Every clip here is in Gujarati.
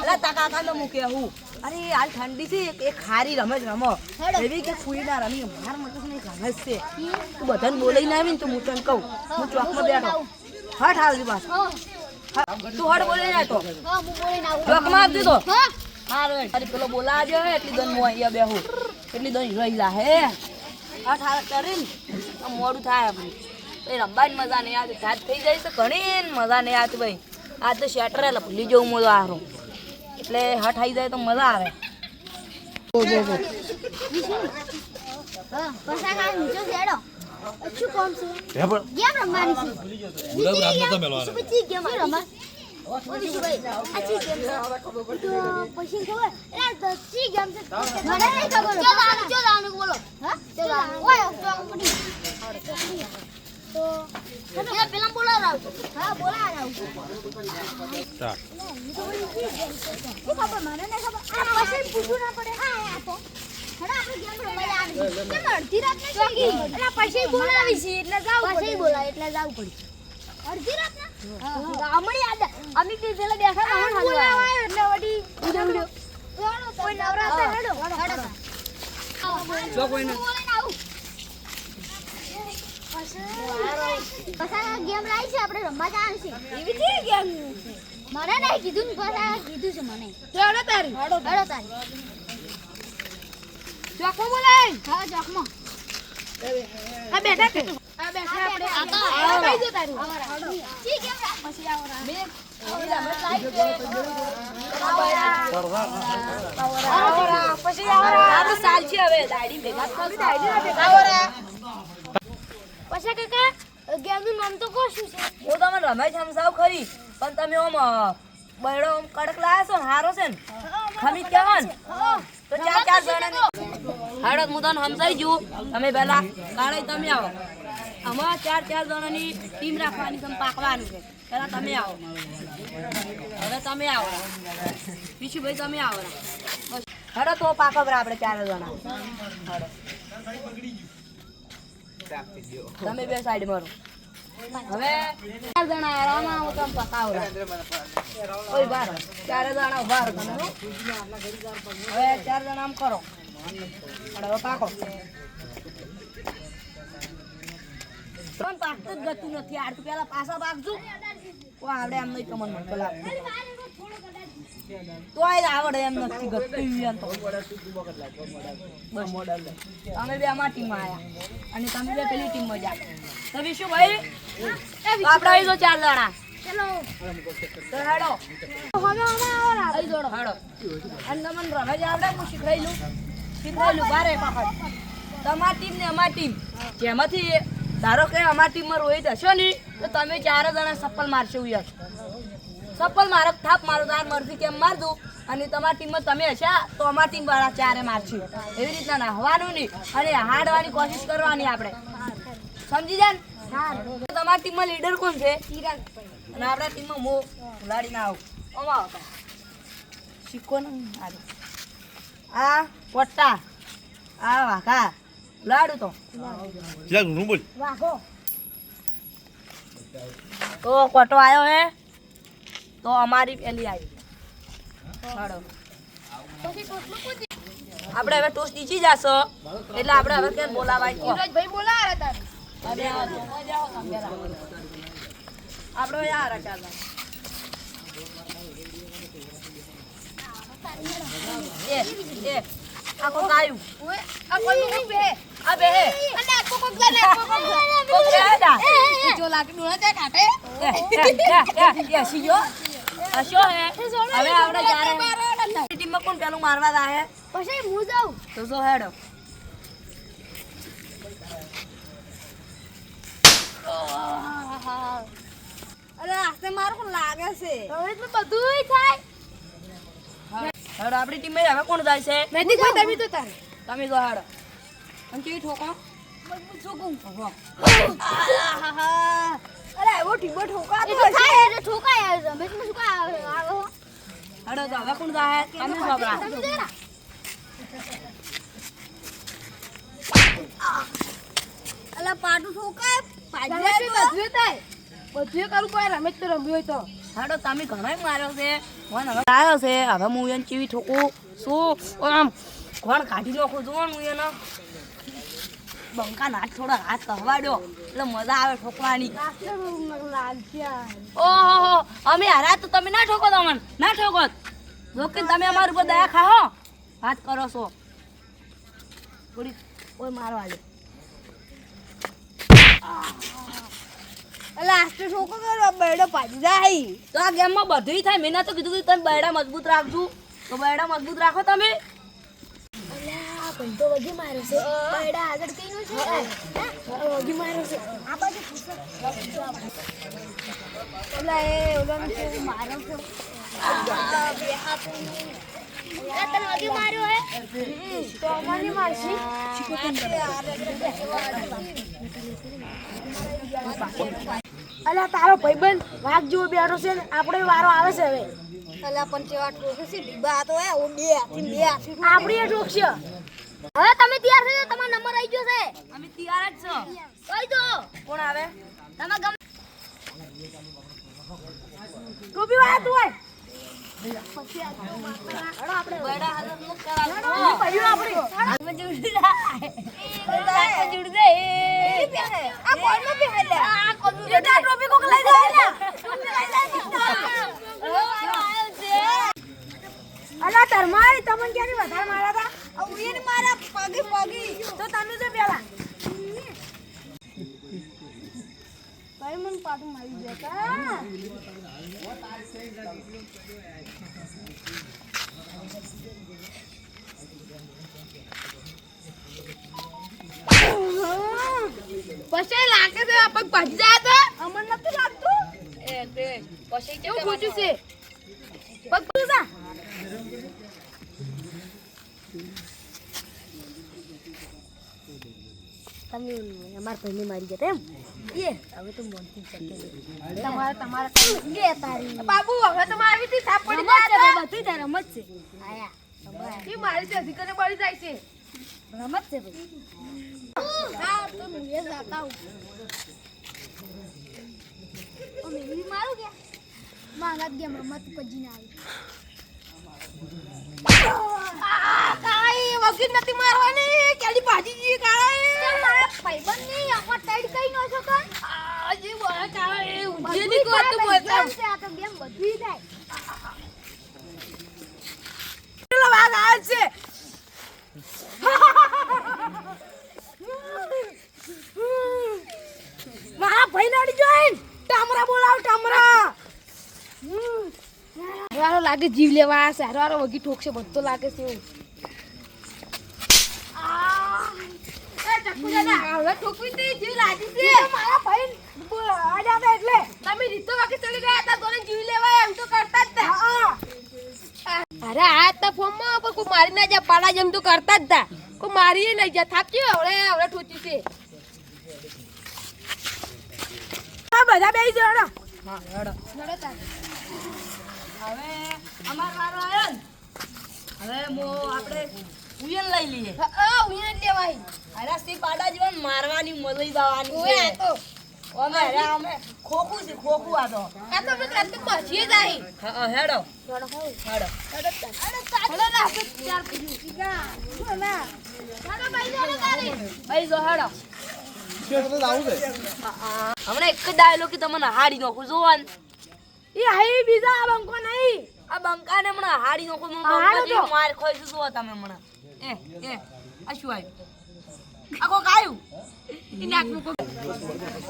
અલા તા કાકા તો મૂકે હું અરે હાલ ઠંડી છે એક ખારી રમત રમો એવી કે ફૂઈ ના રમી માર મગજ ને રમત છે તું બધાને બોલાઈને આવી ને તો હું તને કહું હું ચોકમાં બેઠો હટ આવજી પાસ તું હટ બોલાઈને આવતો હા હું બોલીને આવું ચોકમાં આવજો તો હા હાર અરે પેલો બોલાજો હે એટલી દન હું અહીંયા બેહું એટલી દન રહીલા હે હટ હાર કરીને મોડું થાય આપણે તો રમવાની મજા નહીં આવતી રાત થઈ જાય તો ઘણી મજા નહીં આવતી ભાઈ આ તો શેટર એટલે ભૂલી જવું મોડું હારું એટલે હટ આવી જાય તો મજા આવે હા પૈસા કાઢ નીચે સેડો અચ્છું કોમ છે હે પણ ગેમ રમવાની છે ગુલાબ રાતનો તો મેલવાનો શું પછી ગેમ રમવા ઓલી શું ભાઈ અચ્છી ગેમ છે તો પછી ખબર એ દસી ગેમ છે મને નહીં ખબર ચો દાનું બોલો હા ચો દાનું ઓય તો પડી તો તમે પેલા બોલાવરાવ હા બોલાવરાવ સ્ટાર્ટ શું ખબર મને નહીં ખબર આ પછી પૂછવું ના પડે હા આ તો હડા આપણે ગેમ રમવા આવી કેમ અડધી રાત ને ચોગી એટલે પછી બોલાવી છે એટલે જાવ પછી બોલાય એટલે જાવ પડી અડધી રાત ને હમણી યાદ અમે બી પેલા બેઠા હતા બોલાવાય એટલે વડી ઉડ્યો કોઈ નવરાત્ર હેડો જો કોઈ પસા ગેમ લાવી છે આપણે રમવા જવાનું છે એવી છે ગેમ મને નહીં કીધું ને પસા કીધું છે મને હેડો તારી હેડો તારી ચોકમાં બોલાય હા ચોકમાં આ બેઠા કે આ બેઠા આપણે આ તો આવી જો તારું ઠીક છે પછી આવરા મે પછી આવરા સાલ છે હવે દાડી ભેગા કરી દાડી આવરા પછા કાકા ગેમનું નામ તો શું છે હું તમને રમાઈ સમજાવ ખરી પણ તમે આમ બૈડો કડક લાયા છો ને હારો છે ને ખમી કેવા ને તો ચાર જણા હાડો હું તને સમજાઈ જઉં તમે પહેલા કાળે તમે આવો આમાં ચાર જણાની ટીમ રાખવાની તમે પાકવાનું છે પહેલા તમે આવો હવે તમે આવો વિશુભાઈ તમે આવો બસ હાડો તો પાકવરા આપણે 4 જણા હાડો તમે બે સાઈડ મારો હવે 4 જણા આરામાં હું તમ પકાવરા ઓય બાર 4 જણા બાર તમે હવે 4 જણા આમ કરો હવે પાકો પણ પાકતું જ ગતું નથી આ તો પેલા પાછા પાકજો ઓ આવડે એમ નહીં કમન મન પેલા તો આવડે એમ નથી ગતું એમ તો બસ મોડલ તમે બે આમાં ટીમમાં આયા અને તમે બે પેલી ટીમમાં જા તો વિશુભાઈ આપણે આવી જો 4 જણા ચલો તો હેડો હવે આવરા આવી જોડો હેડો અને તમને રમેજ આવડે હું શીખવાયેલું બારે પાખડ તમારી ટીમ ને અમારી ટીમ જેમાંથી ધારો કે અમારી ટીમમાં રોહિત હશો ને તો તમે 4 જણા સપ્પલ મારશો યાર સપ્પલ મારો થાપ મારો તાર મરથી કેમ માર દઉં અને તમારી ટીમમાં તમે હશા તો અમારી ટીમ વાળા 4 મારશે એવી રીતના નાહવાનું નહીં અને હારવાની કોશિશ કરવાની આપણે સમજી જાય ને તમારી ટીમમાં લીડર કોણ છે તિરંગ અને આપણા ટીમમાં મો ભુલાડી ના આવું અમા આવતા શીખો ને આ પોટ્ટા આ વાઘા લાડુ તો લા નું બોલ વાઘો તો કોટો આવ્યો હે તો અમારી પેલી આવી હાડો પછી ટોસમાં કૂદી આપણે હવે ટોસ જીતી જશો એટલે આપણે હવે કેમ બોલાવાય કો ભાઈ બોલાવા હતા અરે આપણે યાર ચાલો એ આ કો કાયું ઓય આ કોઈ નું બે આ બે અને આ કોક ગલે કોક બેડા જો લાગે નું તે કાટે એ સીયો અશો હે હવે આપણે જારે ટીમમાં કોણ પેલું મારવા દા પછી હું જાઉં તો જો હેડો અરે આસ્તે માર કોણ લાગે છે હવે તો બધુંય થાય હેડો આપણી ટીમ હવે કોણ જાય છે મેદી કોઈ તમે તો તારે તમે જો હેડો અને કેવી ઠોકો મજબૂત છોકું અરે એવો ટીબો ઠોકા એ તો થાય એટલે ઠોકાય રમેશ માં શું કા આવો હેડો તો હવે કોણ જાય તમે સોબરા તમે જરા અલા પાટુ ઠોકાય રમેશ બધું થાય બધું કરું કોઈ રમેશ તો રમ્યો હોય તો હાડો તમે ઘણોય માર્યો છે કોણ હવે આવ્યો છે હવે હું એને કેવી ઠોકું શું આમ કોણ કાઢી નાખું છું હું એનો બંકા હાથ થોડા હાથ કહવાડ્યો એટલે મજા આવે ઠોકવાની. ઓહો અમે હારા તો તમે ના ઠોકો તમને ના ઠોકો જો કે તમે અમારા ઉપર દયા ખાઓ વાત કરો છો થોડી કોઈ મારવા લે અલા આસ્તે છોકો કરો બેડો પાડી જાય. તો આ ગેમમાં બધુંય થાય મેં ના તો કીધું કે તમે બૈડા મજબૂત રાખજો તો બૈડા મજબૂત રાખો તમે. અલા ભાઈ તો વગી માર્યો છે બેડા આગળ કઈનો છે વગી માર્યો છે આ બાજુ અલા એ ઓલાને કેવું માર્યો છે બે હાથ તને વગી માર્યો હે તો અમારી મારશી અલા તારો ભાઈબંધ વાઘ જેવો બેઠો છે ને આપણો વારો આવે છે હવે. અલા પણ કેવા ઠોકે છે ડીબા તો હે ઓ બે હાથી આપણી ઠોકશે. હવે તમે તૈયાર થઈ જાઓ તમારો નંબર આવી ગયો છે. અમે તૈયાર જ છો. કહી દો કોણ આવે તમે ગમ ટોપી વાળા તું હોય પછી આપણે બૈડા હાથ મુક કરાવો આપણે જોડી દે આ કોણ નો બી હેલે આ કોણ નો ટોપી કોક લઈ જાય ને ટોપી લઈ જાય. અલા ધર્માઈ તમને ક્યાંની વધારે માર્યા હતા ઉઈને મારા પગી તો તને જે પેલા ભાઈ મને પાછું મારી દેતા પછી લાગે છે આ પગ ભાજી જાય તો અમન નથી લાગતું એ તે પછી કેવું ખોજું છે પગ પૂજા તમે અમાર ભાઈને મારી ગયા એમ એ હવે તો મોનથી ચકે તમારે લે તારી બાબુ હવે તો આવી હતી સાપ પડી જાય બધું તાર રમત છે આયા એ મારી છે અધિકારે બળી જાય છે રમત છે ભાઈ હા તો હું એ જાતા હું ઓ મેરી મારું કે માંગા ગેમ રમત પજી ના આવી કાઈ વગી નથી મારવાની કેડી ભાજી જી કાળા મારા ભાઈબંધ ની આમાં ટાઈડ કઈ નો છો કર આજી બોલા કાળા એ ઉજે ની કો તો બોલતા છે આ તો ગેમ બધી થાય પેલો વાગ આવે છે મારા ભાઈ નાડી જોઈન ટામરા બોલાવ ટામરા હારો લાગે જીવ લેવા સારો વગી ઠોકશે બધો લાગે છે એવું એ ચક્કુ દાદા હવે ઠોકવી તે જીવ લાગી છે મારા ભાઈ આડા એટલે તમે રીતો વાકે ચડી ગયા હતા તોને જીવ લેવા એમ તો કરતા જ હતા અરે આ તો ફોર્મમાં પર કોઈ મારી ના જા પાડા જેમ તો કરતા જ હતા કોઈ મારી નહીં જા થાપજી હવે ઠોચી છે આ બધા બેસી જડો હા હેડો જડો તા હવે અમાર વારો આવ્યો ને હવે આપણે ઉયન લઈ લઈએ ઉઈને લેવાય અરે સી પાડા જીવન મારવાની મલઈ દાવાની ઓએ છે તો અમે અરે અમે ખોખું છે ખોખું આ તો આપણે કાતે પહોંચી જાય હા હેડો જડો હેડો અરે ના ચાર પીજી ના ના ભાઈ જડો તારી ભાઈ જો હેડો હમણાં એક જ ડાયલોગ કે તમને હાડી નાખું જોવાન ઈ આઈ બીજા બંકો નહીં આ બંકાને હમણાં હાડી નાખું હાડો તો. માર ખોઈશું જો તમે હમણાં એ આ શું આવ્યું આ કોક આવ્યું ઈ નાકનું કોક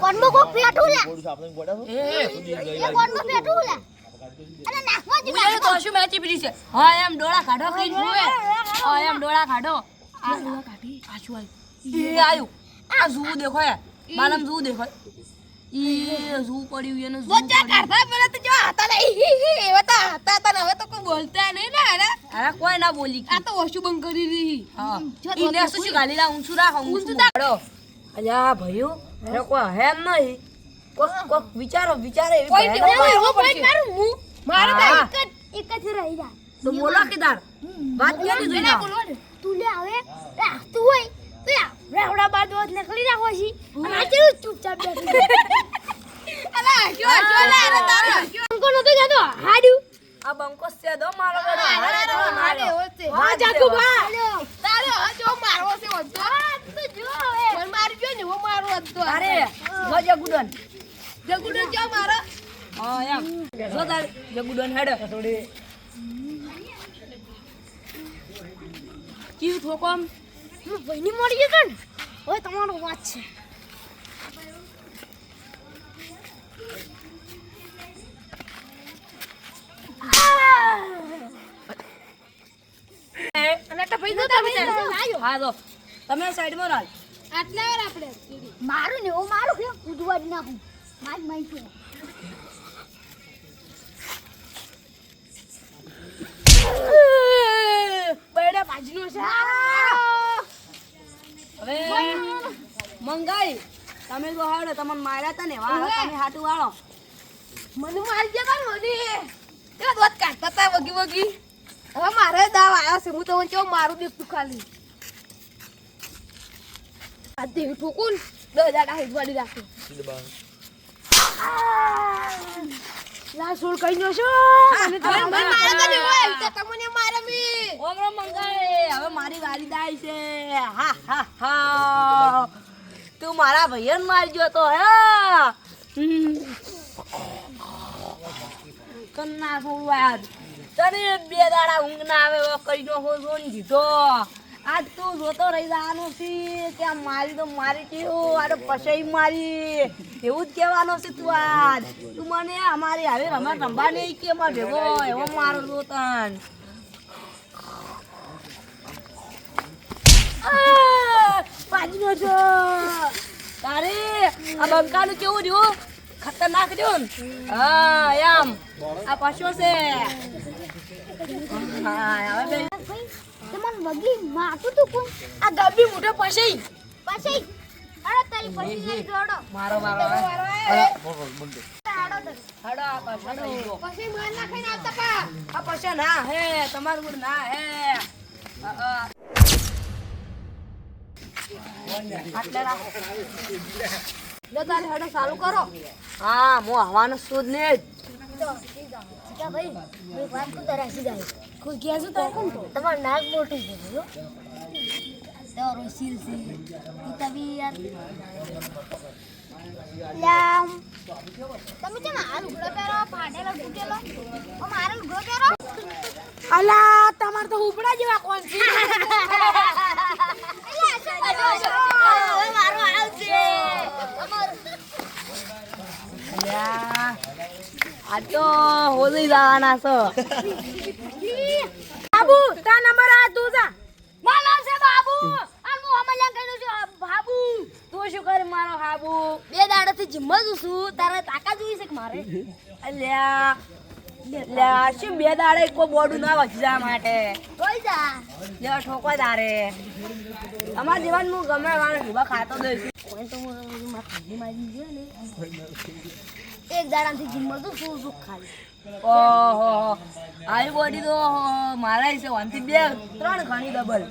કોનમો કો પેટું લે એ એ કોનમો પેટું લે અરે નાખવા જ ઉયે તો શું મેચી પડી છે હા એમ ડોળા કાઢો કઈ જોવે હા એમ ડોળા કાઢો આ ડોળા કાઢી આ શું આવ્યું એ આવ્યું આ ઝૂ દેખો યાર માલમ ઝૂ દેખો ઈ ઝૂ પડ્યું એને ઝૂ બોચા કાઢતા પેલા તો જો હતા નહીં એવા તો હતા હવે તો કોઈ બોલતા નહીં ને અરે કોઈ ના બોલી આ તો ઓછું બંધ કરી રહી હા ઈને શું ગાલી લા ઊંચું રાખો ઊંચું દાડો અલ્યા ભાઈઓ અરે કોઈ હે નહીં કોક વિચારો એવી કોઈ ભયાનક વાત. એવો પોઈન્ટ મારું હું મારે તો હા. એક જ રહી જા તો બોલો કેદાર વાત કેવી જોઈ એના ના બોલવાનું તું લે આવે તું હોય તું રેવડા બાદ વાત નીકળી રાખો છી અને આ ચેવું ચૂપચાપ બેઠી અલા જો લે અરે તારો અંકોનો નતો જતો હાડ્યું આ બંકો છે દો મારો બેડો હાડે હા જાકુબા તારે હજો મારવો છે વંતો તો જો હવે મન મારજો ને હું મારો હતો અરે જો જગુડન જો મારો હા એમ જો તાર જગુડન હેડ થોડી કી ઠોકમ ભાઈની મળી ગયો ને હવે તમારો વાત છે અને તો ભાઈ તો તમે હા તો તમે સાઈડમાં રાખ આટલા વાર આપણે મારું ને હું મારું કે કૂદવા જ નાખું માજ માઈ છું બૈડા ભાજીનો છે હવે મંગાઈ તમે જો હાડો તમને માર્યા તા ને વાળા તમે હાટુ વાળો મને મારી જગા મને તે દોત કાઢતા તા વગી વગી હવે મારે દાવ આવ્યો છે હું તો ચો મારું દેખતું ખાલી આ દેવ ઠોકુન 10,000 હિટ વાળી રાખી લા સોળ કઈ નો છો મને તો મારે તો નહીં હોય તો તમને મારે મી ઓમરો મંગાઈ હવે મારી વારી દાઈ છે હા હા હા તું મારા ભૈયન મારજો તો હે કન્ના ફોવાદ તને બે દાડા ઊંઘ ના આવે વો કઈ નો હો જોન દીધો આજ તું જોતો રહી જવાનો છે કે આ મારી તો મારી કેવું આ તો પસઈ મારી એવું જ કહેવાનો છે તું આજ તું મને અમારી હવે રમત રમવા નહીં કે માં ભેગો એવો મારો જોતન પાજીનો છો તારે આ બંકાનું કેવું રહ્યું ખતરનાક રહ્યું ને હા એમ આ પાછો છે હા હવે તમને વગી માતું તું કોણ આ ગબ્બી મોટો પસઈ પછી અરે તારી પછી લઈ જોડો મારો મારો હાડો હડો આ પાછો પછી માર નાખીને આવતા કા આ પાછો ના હે તમારું ગુડ ના હે આટલે રાખ લો તારે હડો ચાલુ કરો હા હું હવાનો સુદ ને કા ભાઈ મેં વાત તો તરાસી જાય કોઈ કે શું તો કોણ તો તમાર નાક મોટી છે જો તારો સીલ સી તબી યાર લામ તમે કેમ હાલ ઉઘડો પહેરો ફાટેલો ફૂટેલો ઓ મારો ઉઘડો પહેરો અલા તમાર તો ઉપડા જેવા કોણ છે હવે મારો આવશે અમાર અલ્યા આ તો હોલી જવાના છો બાબુ તા નંબર આ તું જા મારો નામ છે બાબુ અને હું હમણાં કહી દઉં છું બાબુ તું શું કરે મારો હાબુ બે દાડાથી જીમમાં છું તારે તાકાત જોઈ છે કે મારે અલ્યા અલ્યા શું બે દાડે કોઈ બોડું ના વચવા માટે કોઈ જા જેવા ઠોકો તારે અમારા જીવન હું ગમે વાળો ભીબા ખાતો દઈશ કોઈ તો મારા ખાલી મારી ગયો ને એક દાડાથી જીમમાં છું શું શું ખાલી ઓહો આવી બોડી તો મારા છે 1 થી 2 3 ઘણી ડબલ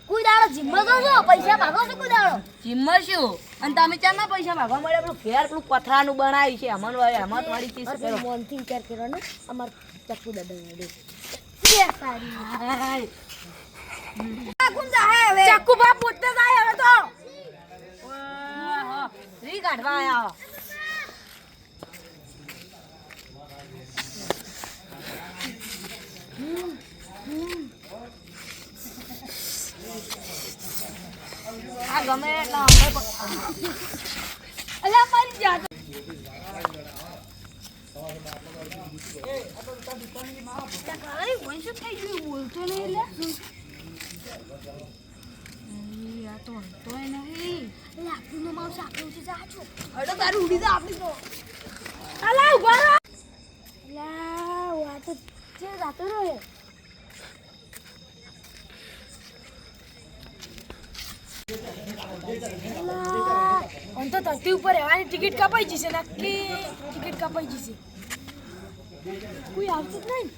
કોઈ દાડો જીમમાં તો છો પૈસા ભાગો છો કોઈ દાડો જીમમાં શું અને તમે ચારના પૈસા ભાગવા મળે પેલું ફેર પેલું પથરાનું બનાવ્યું છે અમન હેમત વાળી ચીજ અરે મોન થી વિચાર કર્યો ને અમાર ચક્કુ દાદા દે સારી કોણ જાય હવે ચક્કુ બાપ પોતે જાય હવે તો ઓહો રી કાઢવા આયા આ ગમે એટલા અમે અલ્યા મારી જાત અરે વંશુ થઈ ગયું બોલતો નહીં લે આ તો તોય નહીં એટલે આપણું નો માવ સાકરું છે જાચો હડો તારું ઉડી જા આપણી તો અલા ઉભા રહો લા વા તો જે જાતો રહે ઓન તો ધરતી ઉપર રહેવાની ટિકિટ કપાઈ જશે નક્કી ટિકિટ કપાઈ જશે કોઈ આવતું જ નહીં